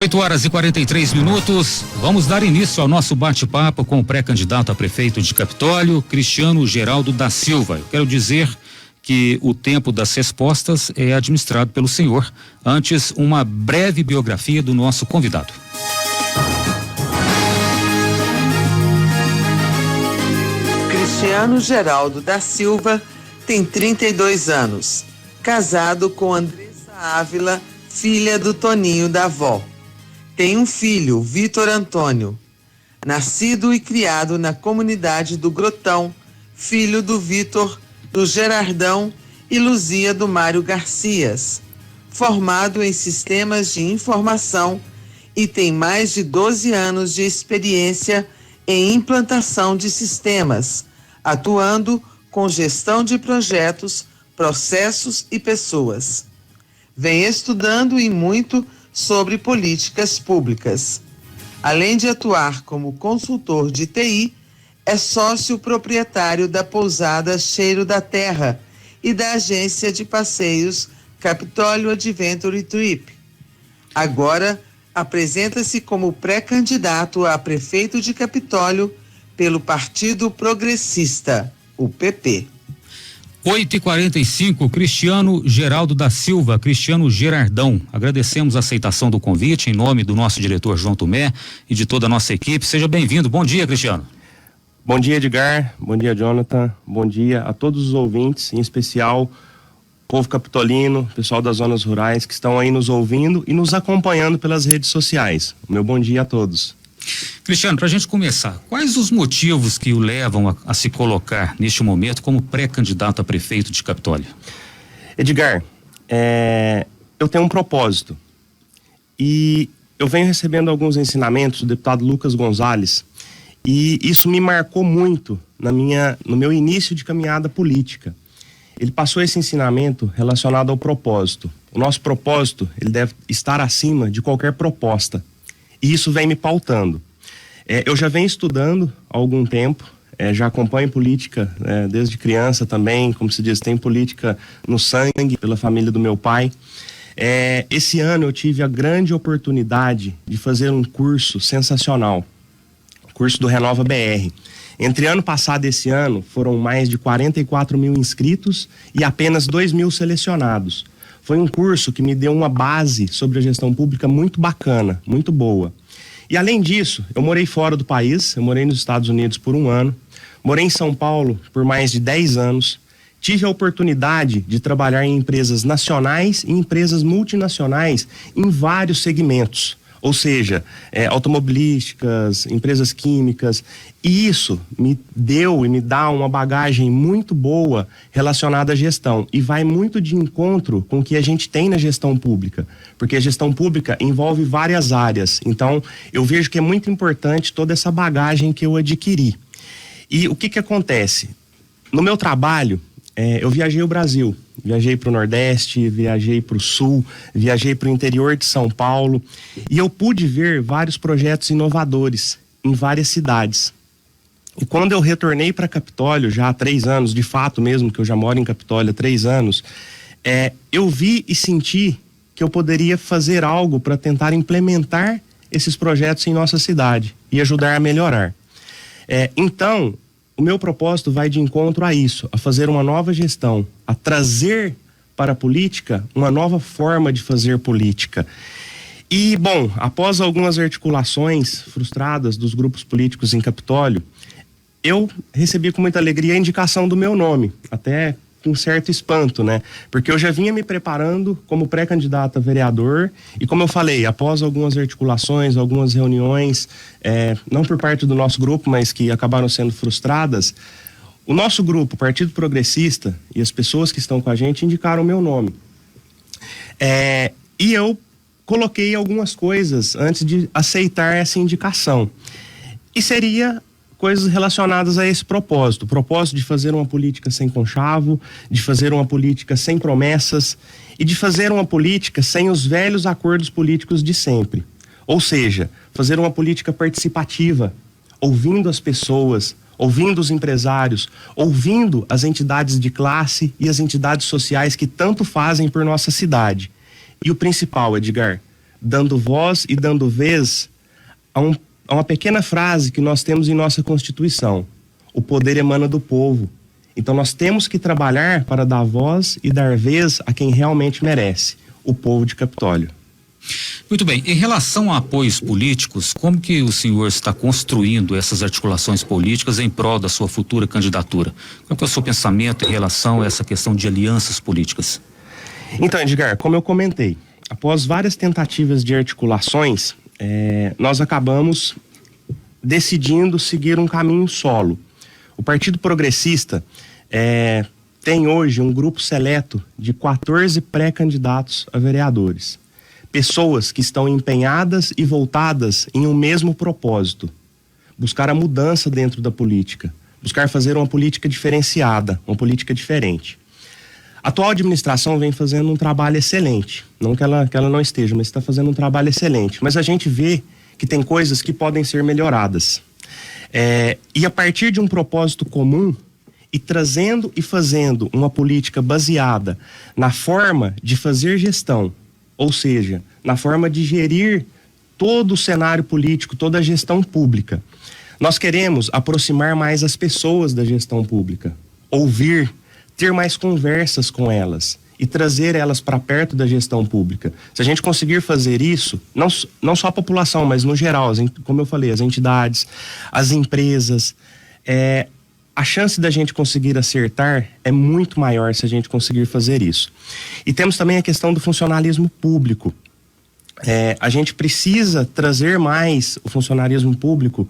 8h43. Vamos dar início ao nosso bate-papo com o pré-candidato a prefeito de Capitólio, Cristiano Geraldo da Silva. Eu quero dizer que o tempo das respostas é administrado pelo senhor. Antes, uma breve biografia do nosso convidado. Cristiano Geraldo da Silva tem 32 anos, casado com Andressa Ávila, filha do Toninho da avó. Tem um filho, Vitor Antônio, nascido e criado na comunidade do Grotão, filho do Vitor, do Gerardão e Luzia do Mário Garcias, formado em sistemas de informação e tem mais de 12 anos de experiência em implantação de sistemas, atuando com gestão de projetos, processos e pessoas. Vem estudando e muito sobre políticas públicas. Além de atuar como consultor de TI, é sócio proprietário da pousada Cheiro da Terra e da agência de passeios Capitólio Adventure Trip. Agora, apresenta-se como pré-candidato a prefeito de Capitólio pelo Partido Progressista, o PP. 8h45, Cristiano Geraldo da Silva, Cristiano Gerardão. Agradecemos a aceitação do convite em nome do nosso diretor João Tomé e de toda a nossa equipe. Seja bem-vindo. Bom dia, Cristiano. Bom dia, Edgar. Bom dia, Jonathan. Bom dia a todos os ouvintes, em especial o povo capitolino, pessoal das zonas rurais que estão aí nos ouvindo e nos acompanhando pelas redes sociais. Meu bom dia a todos. Cristiano, para a gente começar, quais os motivos que o levam a se colocar neste momento como pré-candidato a prefeito de Capitólio? Edgar, eu tenho um propósito e eu venho recebendo alguns ensinamentos do deputado Lucas Gonzalez e isso me marcou muito no meu início de caminhada política. Ele passou esse ensinamento relacionado ao propósito. O nosso propósito, ele deve estar acima de qualquer proposta. E isso vem me pautando. Eu já venho estudando há algum tempo, já acompanho política desde criança também, como se diz, tem política no sangue, pela família do meu pai. Esse ano eu tive a grande oportunidade de fazer um curso sensacional, o curso do Renova BR. Entre ano passado e esse ano, foram mais de 44 mil inscritos e apenas 2 mil selecionados. Foi um curso que me deu uma base sobre a gestão pública muito bacana, muito boa. E além disso, eu morei fora do país, eu morei nos Estados Unidos por 1 ano, morei em São Paulo por mais de 10 anos, tive a oportunidade de trabalhar em empresas nacionais e empresas multinacionais em vários segmentos. Ou seja, automobilísticas, empresas químicas, e isso me deu e me dá uma bagagem muito boa relacionada à gestão e vai muito de encontro com o que a gente tem na gestão pública, porque a gestão pública envolve várias áreas, então eu vejo que é muito importante toda essa bagagem que eu adquiri. E o que acontece? No meu trabalho, eu viajei o Brasil, viajei para o Nordeste, viajei para o Sul, viajei para o interior de São Paulo e eu pude ver vários projetos inovadores em várias cidades. E quando eu retornei para Capitólio, já há 3 anos, de fato mesmo, que eu já moro em Capitólio há 3 anos, eu vi e senti que eu poderia fazer algo para tentar implementar esses projetos em nossa cidade e ajudar a melhorar. Então, o meu propósito vai de encontro a isso, a fazer uma nova gestão, a trazer para a política uma nova forma de fazer política. E, bom, após algumas articulações frustradas dos grupos políticos em Capitólio, eu recebi com muita alegria a indicação do meu nome, até com certo espanto, né? Porque eu já vinha me preparando como pré-candidato a vereador e, como eu falei, após algumas articulações, algumas reuniões, não por parte do nosso grupo, mas que acabaram sendo frustradas, o nosso grupo, o Partido Progressista, e as pessoas que estão com a gente indicaram o meu nome. E eu coloquei algumas coisas antes de aceitar essa indicação. E seria coisas relacionadas a esse propósito. O propósito de fazer uma política sem conchavo, de fazer uma política sem promessas e de fazer uma política sem os velhos acordos políticos de sempre. Ou seja, fazer uma política participativa, ouvindo as pessoas, ouvindo os empresários, ouvindo as entidades de classe e as entidades sociais que tanto fazem por nossa cidade. E o principal, Edgar, dando voz e dando vez a uma pequena frase que nós temos em nossa Constituição: o poder emana do povo. Então nós temos que trabalhar para dar voz e dar vez a quem realmente merece, o povo de Capitólio. Muito bem, em relação a apoios políticos, como que o senhor está construindo essas articulações políticas em prol da sua futura candidatura? Qual que é o seu pensamento em relação a essa questão de alianças políticas? Então, Edgar, como eu comentei, após várias tentativas de articulações, nós acabamos decidindo seguir um caminho solo. O Partido Progressista tem hoje um grupo seleto de 14 pré-candidatos a vereadores. Pessoas que estão empenhadas e voltadas em um mesmo propósito: buscar a mudança dentro da política, buscar fazer uma política diferenciada, uma política diferente. A atual administração vem fazendo um trabalho excelente, não que ela não esteja, mas está fazendo um trabalho excelente. Mas a gente vê que tem coisas que podem ser melhoradas. E a partir de um propósito comum, e trazendo e fazendo uma política baseada na forma de fazer gestão, ou seja, na forma de gerir todo o cenário político, toda a gestão pública. Nós queremos aproximar mais as pessoas da gestão pública, ouvir, ter mais conversas com elas e trazer elas para perto da gestão pública. Se a gente conseguir fazer isso, não só a população, mas no geral, como eu falei, as entidades, as empresas, a chance da gente conseguir acertar é muito maior se a gente conseguir fazer isso. E temos também a questão do funcionalismo público. A gente precisa trazer mais o funcionalismo público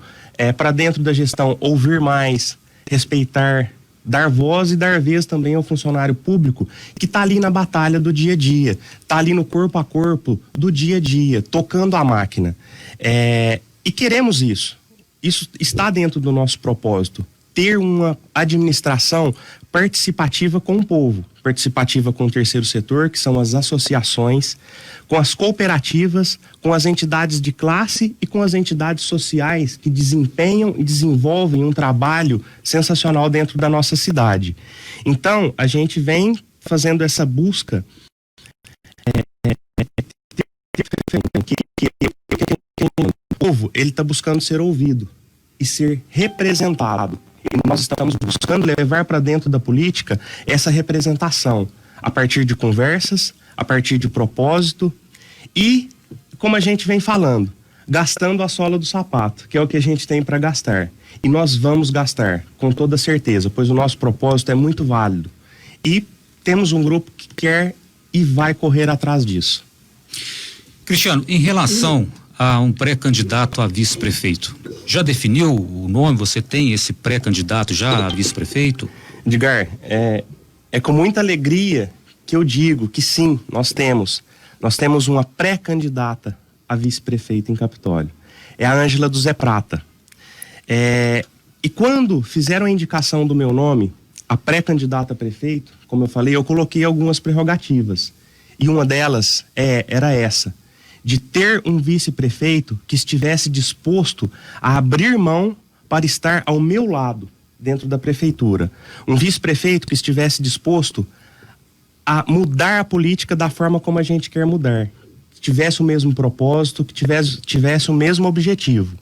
para dentro da gestão, ouvir mais, respeitar, dar voz e dar vez também ao funcionário público que está ali na batalha do dia a dia, está ali no corpo a corpo do dia a dia, tocando a máquina. E queremos isso. Isso está dentro do nosso propósito. Ter uma administração participativa com o povo, participativa com o terceiro setor, que são as associações, com as cooperativas, com as entidades de classe e com as entidades sociais que desempenham e desenvolvem um trabalho sensacional dentro da nossa cidade. Então, a gente vem fazendo essa busca o povo, ele está buscando ser ouvido e ser representado. E nós estamos buscando levar para dentro da política essa representação a partir de conversas, a partir de propósito e, como a gente vem falando, gastando a sola do sapato, que é o que a gente tem para gastar. E nós vamos gastar, com toda certeza, pois o nosso propósito é muito válido. E temos um grupo que quer e vai correr atrás disso. Cristiano, em relação a um pré-candidato a vice-prefeito, já definiu o nome? Você tem esse pré-candidato já a vice-prefeito? Edgar, é com muita alegria que eu digo que sim, nós temos uma pré-candidata a vice-prefeito em Capitólio. É a Ângela do Zé Prata. E quando fizeram a indicação do meu nome, a pré-candidata a prefeito, como eu falei, eu coloquei algumas prerrogativas. E uma delas era essa: de ter um vice-prefeito que estivesse disposto a abrir mão para estar ao meu lado dentro da prefeitura. Um vice-prefeito que estivesse disposto a mudar a política da forma como a gente quer mudar. Que tivesse o mesmo propósito, que tivesse o mesmo objetivo.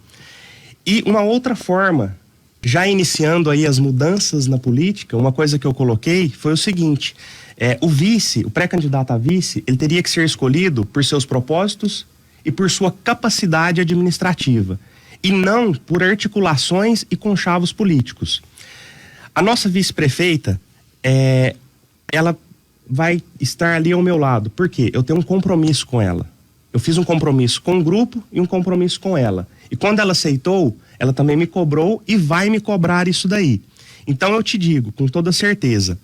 E uma outra forma, já iniciando aí as mudanças na política, uma coisa que eu coloquei foi o seguinte: o pré-candidato a vice, ele teria que ser escolhido por seus propósitos e por sua capacidade administrativa, e não por articulações e conchavos políticos. A nossa vice-prefeita, ela vai estar ali ao meu lado. Por quê? Eu tenho um compromisso com ela. Eu fiz um compromisso com o grupo e um compromisso com ela. E quando ela aceitou, ela também me cobrou e vai me cobrar isso daí. Então eu te digo, com toda certeza,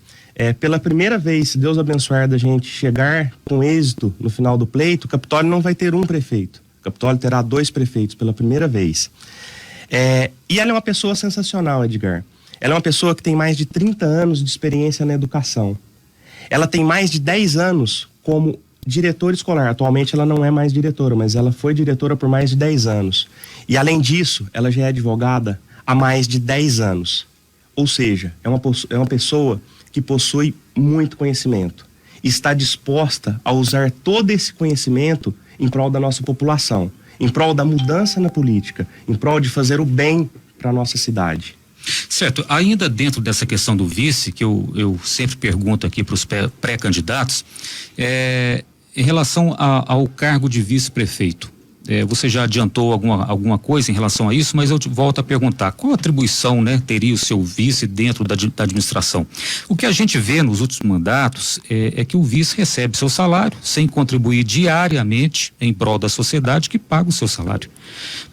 pela primeira vez, se Deus abençoar da gente chegar com êxito no final do pleito, Capitólio não vai ter um prefeito. Capitólio terá 2 prefeitos pela primeira vez. E ela é uma pessoa sensacional, Edgar. Ela é uma pessoa que tem mais de 30 anos de experiência na educação. Ela tem mais de 10 anos como diretora escolar. Atualmente ela não é mais diretora, mas ela foi diretora por mais de 10 anos. E além disso, ela já é advogada há mais de 10 anos. Ou seja, é uma pessoa que possui muito conhecimento. Está disposta a usar todo esse conhecimento em prol da nossa população, em prol da mudança na política, em prol de fazer o bem para a nossa cidade. Certo, ainda dentro dessa questão do vice, que eu sempre pergunto aqui para os pré-candidatos, em relação ao cargo de vice-prefeito, você já adiantou alguma coisa em relação a isso, mas eu volto a perguntar, qual atribuição, né, teria o seu vice dentro da administração? O que a gente vê nos últimos mandatos é que o vice recebe seu salário sem contribuir diariamente em prol da sociedade que paga o seu salário.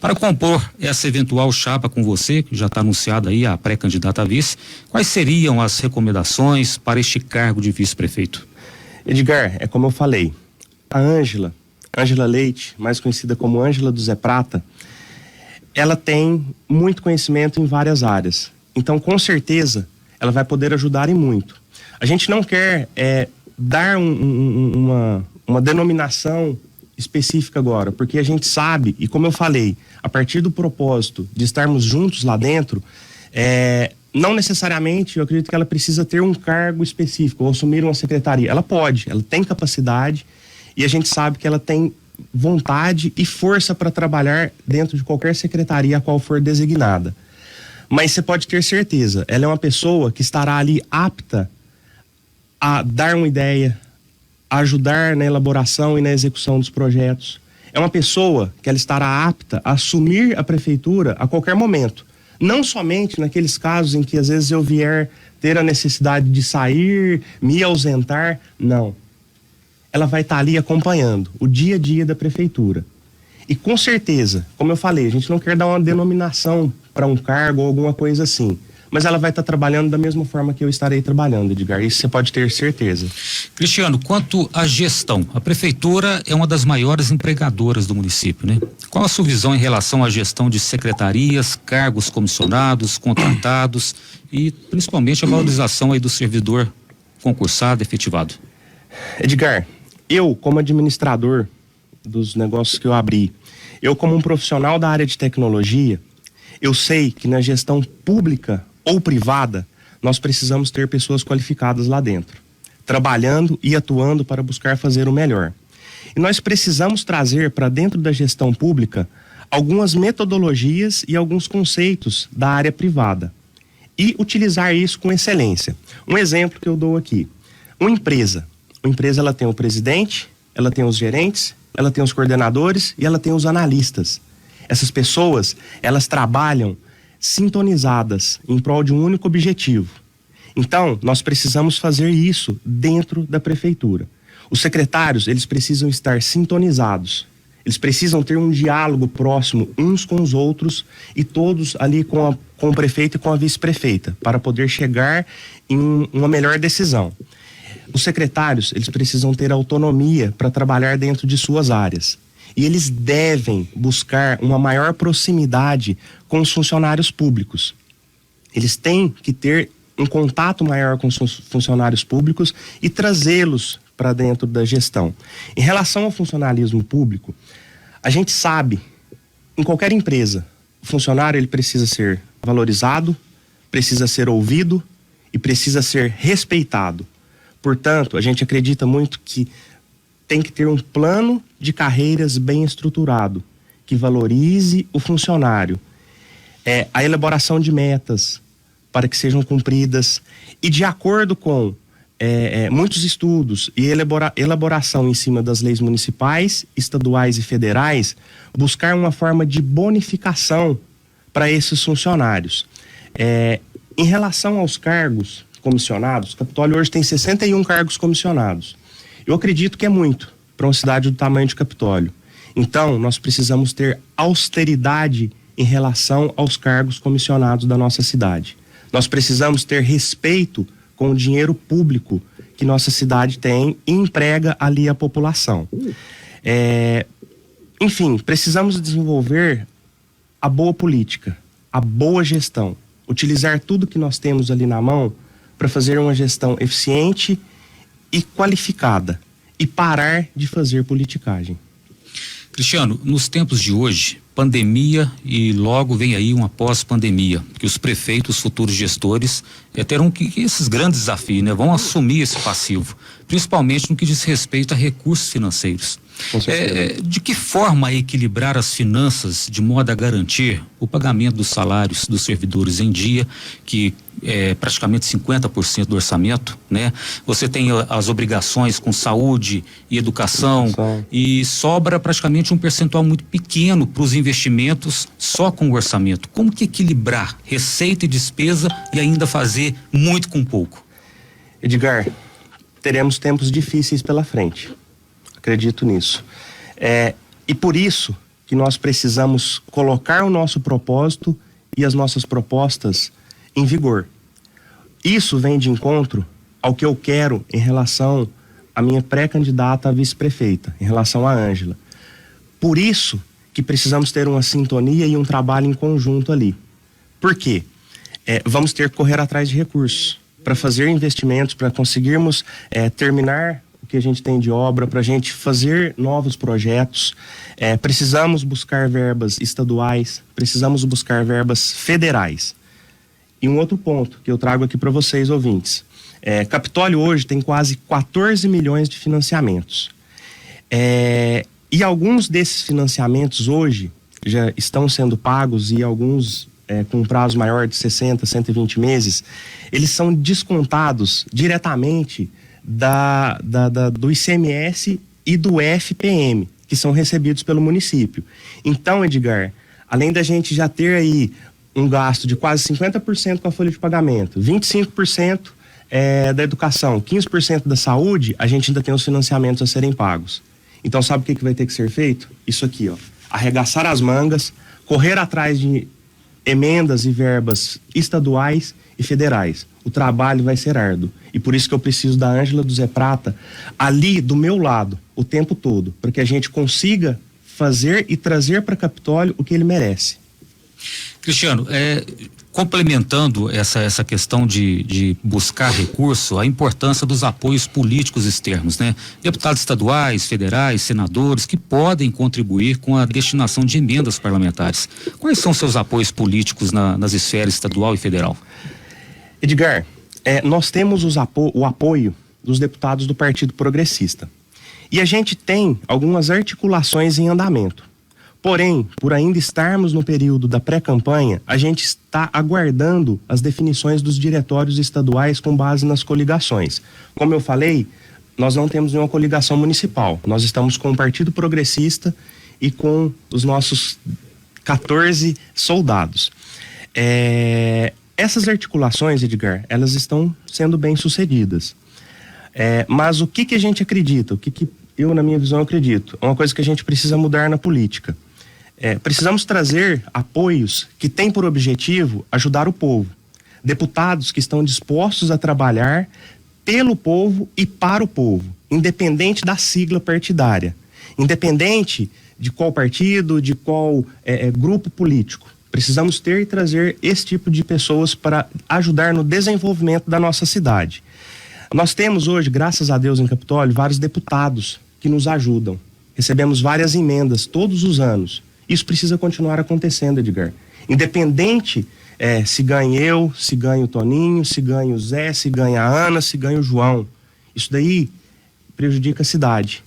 Para compor essa eventual chapa com você, que já está anunciada aí a pré-candidata a vice, quais seriam as recomendações para este cargo de vice-prefeito? Edgar, é como eu falei, a Ângela Leite, mais conhecida como Ângela do Zé Prata, ela tem muito conhecimento em várias áreas. Então, com certeza, ela vai poder ajudar em muito. A gente não quer dar uma denominação específica agora, porque a gente sabe, e como eu falei, a partir do propósito de estarmos juntos lá dentro, não necessariamente eu acredito que ela precisa ter um cargo específico ou assumir uma secretaria. Ela pode, ela tem capacidade. E a gente sabe que ela tem vontade e força para trabalhar dentro de qualquer secretaria a qual for designada. Mas você pode ter certeza, ela é uma pessoa que estará ali apta a dar uma ideia, a ajudar na elaboração e na execução dos projetos. É uma pessoa que ela estará apta a assumir a prefeitura a qualquer momento. Não somente naqueles casos em que às vezes eu vier ter a necessidade de sair, me ausentar, não. Ela vai estar ali acompanhando o dia a dia da prefeitura. E com certeza, como eu falei, a gente não quer dar uma denominação para um cargo ou alguma coisa assim, mas ela vai estar trabalhando da mesma forma que eu estarei trabalhando, Edgar, isso você pode ter certeza. Cristiano, quanto à gestão, a prefeitura é uma das maiores empregadoras do município, né? Qual a sua visão em relação à gestão de secretarias, cargos comissionados, contratados e principalmente a valorização aí do servidor concursado, efetivado? Edgar, eu, como administrador dos negócios que eu abri, eu como um profissional da área de tecnologia, eu sei que na gestão pública ou privada, nós precisamos ter pessoas qualificadas lá dentro, trabalhando e atuando para buscar fazer o melhor. E nós precisamos trazer para dentro da gestão pública algumas metodologias e alguns conceitos da área privada e utilizar isso com excelência. Um exemplo que eu dou aqui, uma empresa ela tem o presidente, ela tem os gerentes, ela tem os coordenadores e ela tem os analistas. Essas pessoas, elas trabalham sintonizadas em prol de um único objetivo. Então, nós precisamos fazer isso dentro da prefeitura. Os secretários, eles precisam estar sintonizados. Eles precisam ter um diálogo próximo uns com os outros e todos ali com o prefeito e com a vice-prefeita, para poder chegar em uma melhor decisão. Os secretários, eles precisam ter autonomia para trabalhar dentro de suas áreas. E eles devem buscar uma maior proximidade com os funcionários públicos. Eles têm que ter um contato maior com os funcionários públicos e trazê-los para dentro da gestão. Em relação ao funcionalismo público, a gente sabe, em qualquer empresa, o funcionário ele precisa ser valorizado, precisa ser ouvido e precisa ser respeitado. Portanto, a gente acredita muito que tem que ter um plano de carreiras bem estruturado, que valorize o funcionário. A elaboração de metas para que sejam cumpridas e de acordo com muitos estudos e elaboração em cima das leis municipais, estaduais e federais, buscar uma forma de bonificação para esses funcionários. Em relação aos cargos comissionados, o Capitólio hoje tem 61 cargos comissionados. Eu acredito que é muito para uma cidade do tamanho de Capitólio. Então, nós precisamos ter austeridade em relação aos cargos comissionados da nossa cidade. Nós precisamos ter respeito com o dinheiro público que nossa cidade tem e emprega ali a população. Enfim, precisamos desenvolver a boa política, a boa gestão, utilizar tudo que nós temos ali na mão para fazer uma gestão eficiente e qualificada e parar de fazer politicagem. Cristiano, nos tempos de hoje, pandemia e logo vem aí uma pós-pandemia, que os prefeitos, futuros gestores, terão que esses grandes desafios, né? Vão assumir esse passivo, principalmente no que diz respeito a recursos financeiros. De que forma equilibrar as finanças de modo a garantir o pagamento dos salários dos servidores em dia, que é praticamente 50% do orçamento, né? Você tem as obrigações com saúde e educação e sobra praticamente um percentual muito pequeno para os investimentos só com o orçamento. Como que equilibrar receita e despesa e ainda fazer muito com pouco? Edgar, teremos tempos difíceis pela frente. Acredito nisso. E por isso que nós precisamos colocar o nosso propósito e as nossas propostas em vigor. Isso vem de encontro ao que eu quero em relação à minha pré-candidata a vice-prefeita, em relação à Ângela. Por isso que precisamos ter uma sintonia e um trabalho em conjunto ali. Por quê? Vamos ter que correr atrás de recursos para fazer investimentos, para conseguirmos terminar que a gente tem de obra, para a gente fazer novos projetos. Precisamos buscar verbas estaduais, precisamos buscar verbas federais. E um outro ponto que eu trago aqui para vocês, ouvintes. Capitólio hoje tem quase 14 milhões de financiamentos. E alguns desses financiamentos hoje já estão sendo pagos e alguns com um prazo maior de 60, 120 meses, eles são descontados diretamente do ICMS e do FPM, que são recebidos pelo município. Então, Edgar, além da gente já ter aí um gasto de quase 50% com a folha de pagamento, 25% da educação, 15% da saúde, a gente ainda tem os financiamentos a serem pagos. Então, sabe o que vai ter que ser feito? Isso aqui, ó, arregaçar as mangas, correr atrás de emendas e verbas estaduais e federais. O trabalho vai ser árduo. E por isso que eu preciso da Ângela do Zé Prata ali do meu lado o tempo todo, para que a gente consiga fazer e trazer para Capitólio o que ele merece. Cristiano, complementando essa questão de buscar recurso, a importância dos apoios políticos externos, né? Deputados estaduais, federais, senadores que podem contribuir com a destinação de emendas parlamentares. Quais são seus apoios políticos nas esferas estadual e federal? Edgar, nós temos o apoio dos deputados do Partido Progressista. E a gente tem algumas articulações em andamento. Porém, por ainda estarmos no período da pré-campanha, a gente está aguardando as definições dos diretórios estaduais com base nas coligações. Como eu falei, nós não temos nenhuma coligação municipal. Nós estamos com o Partido Progressista e com os nossos 14 soldados. Essas articulações, Edgar, elas estão sendo bem sucedidas. Mas o que a gente acredita? O que eu, na minha visão, acredito? É uma coisa que a gente precisa mudar na política. Precisamos trazer apoios que têm por objetivo ajudar o povo. Deputados que estão dispostos a trabalhar pelo povo e para o povo, independente da sigla partidária, independente de qual partido, de qual grupo político. Precisamos ter e trazer esse tipo de pessoas para ajudar no desenvolvimento da nossa cidade. Nós temos hoje, graças a Deus, em Capitólio, vários deputados que nos ajudam. Recebemos várias emendas todos os anos. Isso precisa continuar acontecendo, Edgar. Independente se ganha eu, se ganha o Toninho, se ganha o Zé, se ganha a Ana, se ganha o João. Isso daí prejudica a cidade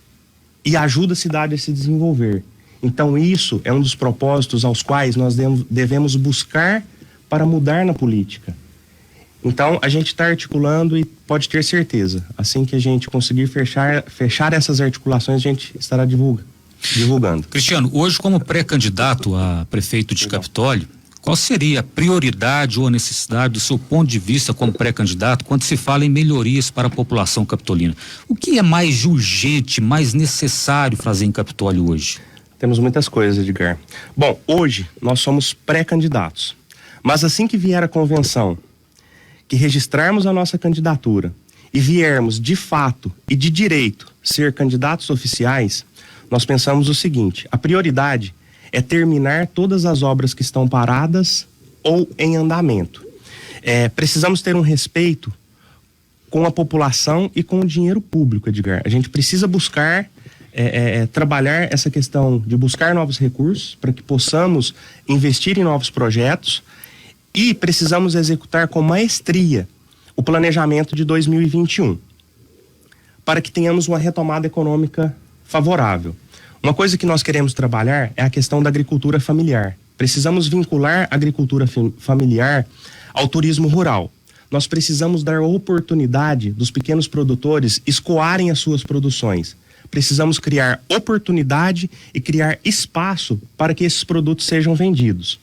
e ajuda a cidade a se desenvolver. Então isso é um dos propósitos aos quais nós devemos buscar para mudar na política. Então a gente está articulando e pode ter certeza, assim que a gente conseguir fechar essas articulações, a gente estará divulgando. Cristiano, hoje como pré-candidato a prefeito de Capitólio, qual seria a prioridade ou a necessidade do seu ponto de vista como pré-candidato quando se fala em melhorias para a população capitolina? O que é mais urgente, mais necessário fazer em Capitólio hoje? Temos muitas coisas, Edgar. Bom, hoje nós somos pré-candidatos, mas assim que vier a convenção, que registrarmos a nossa candidatura e viermos de fato e de direito ser candidatos oficiais, nós pensamos o seguinte: a prioridade é terminar todas as obras que estão paradas ou em andamento. Precisamos ter um respeito com a população e com o dinheiro público, Edgar. A gente precisa buscar trabalhar essa questão de buscar novos recursos para que possamos investir em novos projetos e precisamos executar com maestria o planejamento de 2021 para que tenhamos uma retomada econômica favorável. Uma coisa que nós queremos trabalhar é a questão da agricultura familiar. Precisamos vincular a agricultura familiar ao turismo rural. Nós precisamos dar oportunidade dos pequenos produtores escoarem as suas produções. Precisamos criar oportunidade e criar espaço para que esses produtos sejam vendidos.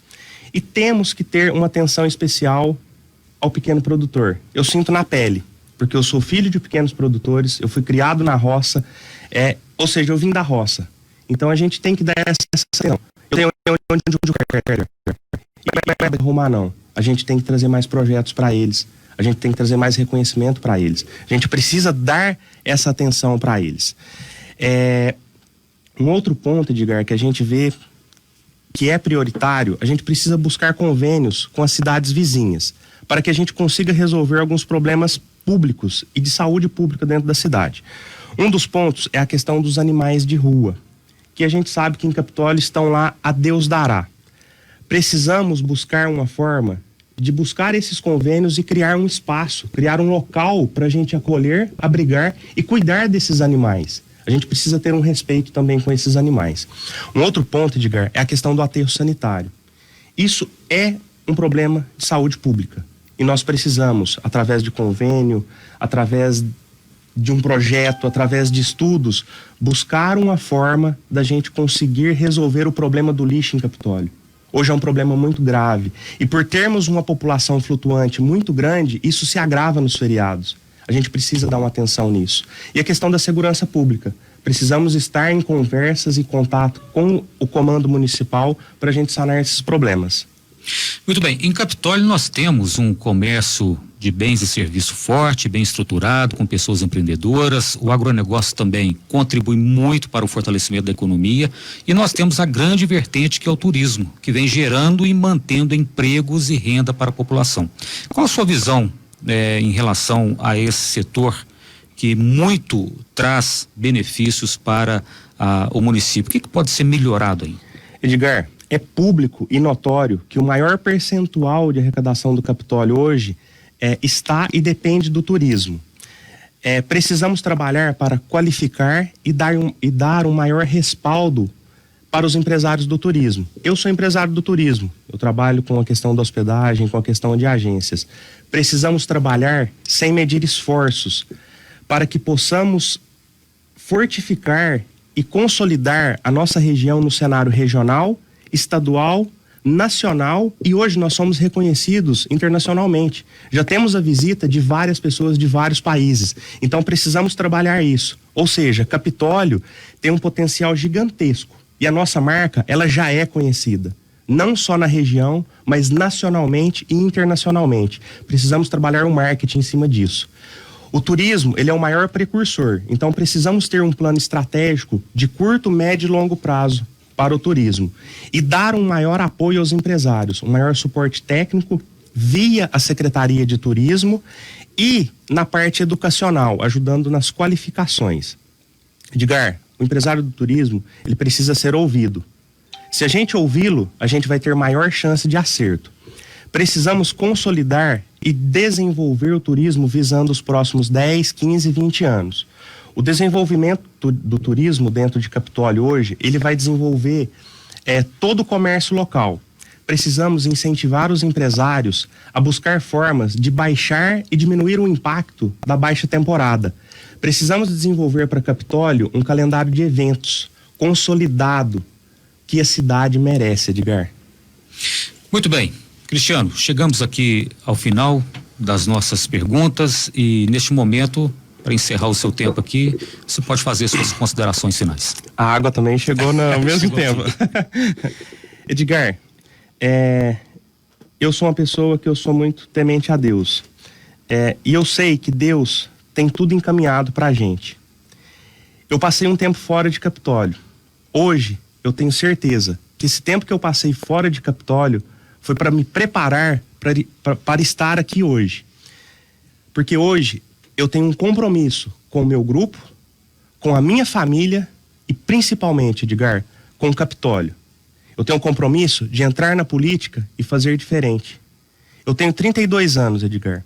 E temos que ter uma atenção especial ao pequeno produtor. Eu sinto na pele, porque eu sou filho de pequenos produtores, eu fui criado na roça, ou seja, eu vim da roça. Então a gente tem que dar essa atenção. Eu tenho onde eu quero. E não é arrumar, não. A gente tem que trazer mais projetos para eles. A gente tem que trazer mais reconhecimento para eles. A gente precisa dar essa atenção para eles. Um outro ponto, Edgar, que a gente vê que é prioritário, a gente precisa buscar convênios com as cidades vizinhas, para que a gente consiga resolver alguns problemas públicos e de saúde pública dentro da cidade. Um dos pontos é a questão dos animais de rua, que a gente sabe que em Capitólio estão lá a Deus dará. Precisamos buscar uma forma de buscar esses convênios e criar um espaço, criar um local para a gente acolher, abrigar e cuidar desses animais. A gente precisa ter um respeito também com esses animais. Um outro ponto, Edgar, é a questão do aterro sanitário. Isso é um problema de saúde pública. E nós precisamos, através de convênio, através de um projeto, através de estudos, buscar uma forma da gente conseguir resolver o problema do lixo em Capitólio. Hoje é um problema muito grave. E por termos uma população flutuante muito grande, isso se agrava nos feriados. A gente precisa dar uma atenção nisso. E a questão da segurança pública. Precisamos estar em conversas e contato com o comando municipal para a gente sanar esses problemas. Muito bem, em Capitólio nós temos um comércio de bens e serviço forte, bem estruturado, com pessoas empreendedoras. O agronegócio também contribui muito para o fortalecimento da economia e nós temos a grande vertente que é o turismo, que vem gerando e mantendo empregos e renda para a população. Qual a sua visão em relação a esse setor que muito traz benefícios para o município? O que pode ser melhorado aí? Edgar, é público e notório que o maior percentual de arrecadação do Capitólio hoje está e depende do turismo. Precisamos trabalhar para qualificar e dar um maior respaldo para os empresários do turismo. Eu sou empresário do turismo, eu trabalho com a questão da hospedagem, com a questão de agências. Precisamos trabalhar sem medir esforços para que possamos fortificar e consolidar a nossa região no cenário regional, estadual, nacional e hoje nós somos reconhecidos internacionalmente. Já temos a visita de várias pessoas de vários países. Então precisamos trabalhar isso. Ou seja, Capitólio tem um potencial gigantesco e a nossa marca, ela já é conhecida. Não só na região, mas nacionalmente e internacionalmente. Precisamos trabalhar o marketing em cima disso. O turismo, ele é o maior precursor. Então precisamos ter um plano estratégico de curto, médio e longo prazo para o turismo e dar um maior apoio aos empresários, um maior suporte técnico via a Secretaria de Turismo e na parte educacional, ajudando nas qualificações. Edgar, o empresário do turismo, ele precisa ser ouvido. Se a gente ouvi-lo, a gente vai ter maior chance de acerto. Precisamos consolidar e desenvolver o turismo visando os próximos 10, 15, 20 anos. O desenvolvimento do turismo dentro de Capitólio hoje, ele vai desenvolver todo o comércio local. Precisamos incentivar os empresários a buscar formas de baixar e diminuir o impacto da baixa temporada. Precisamos desenvolver para Capitólio um calendário de eventos consolidado que a cidade merece, Edgar. Muito bem. Cristiano, chegamos aqui ao final das nossas perguntas e neste momento, para encerrar o seu tempo aqui, você pode fazer suas considerações finais. A água também chegou ao mesmo tempo. Edgar, eu sou uma pessoa que eu sou muito temente a Deus. E eu sei que Deus tem tudo encaminhado para a gente. Eu passei um tempo fora de Capitólio. Hoje, eu tenho certeza que esse tempo que eu passei fora de Capitólio foi para me preparar para estar aqui hoje. Porque hoje eu tenho um compromisso com o meu grupo, com a minha família e principalmente, Edgar, com o Capitólio. Eu tenho um compromisso de entrar na política e fazer diferente. Eu tenho 32 anos, Edgar,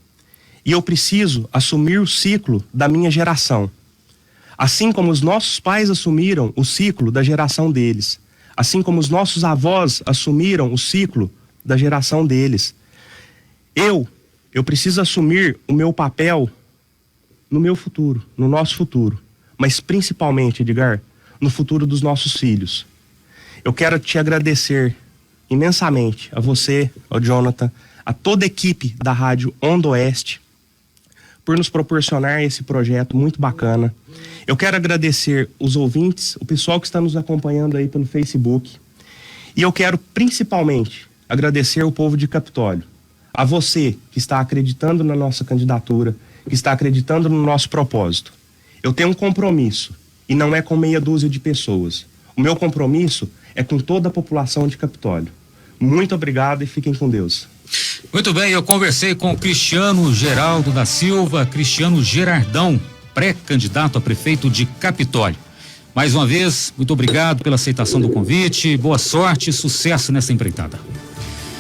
e eu preciso assumir o ciclo da minha geração. Assim como os nossos pais assumiram o ciclo da geração deles, assim como os nossos avós assumiram o ciclo da geração deles. Eu preciso assumir o meu papel no meu futuro, no nosso futuro, mas principalmente, Edgar, no futuro dos nossos filhos. Eu quero te agradecer imensamente a você, ao Jonathan, a toda a equipe da Rádio Onda Oeste, por nos proporcionar esse projeto muito bacana. Eu quero agradecer os ouvintes, o pessoal que está nos acompanhando aí pelo Facebook. E eu quero principalmente agradecer o povo de Capitólio, a você que está acreditando na nossa candidatura, que está acreditando no nosso propósito. Eu tenho um compromisso, e não é com meia dúzia de pessoas. O meu compromisso é com toda a população de Capitólio. Muito obrigado e fiquem com Deus. Muito bem, eu conversei com Cristiano Geraldo da Silva, Cristiano Gerardão, pré-candidato a prefeito de Capitólio. Mais uma vez, muito obrigado pela aceitação do convite, boa sorte e sucesso nessa empreitada.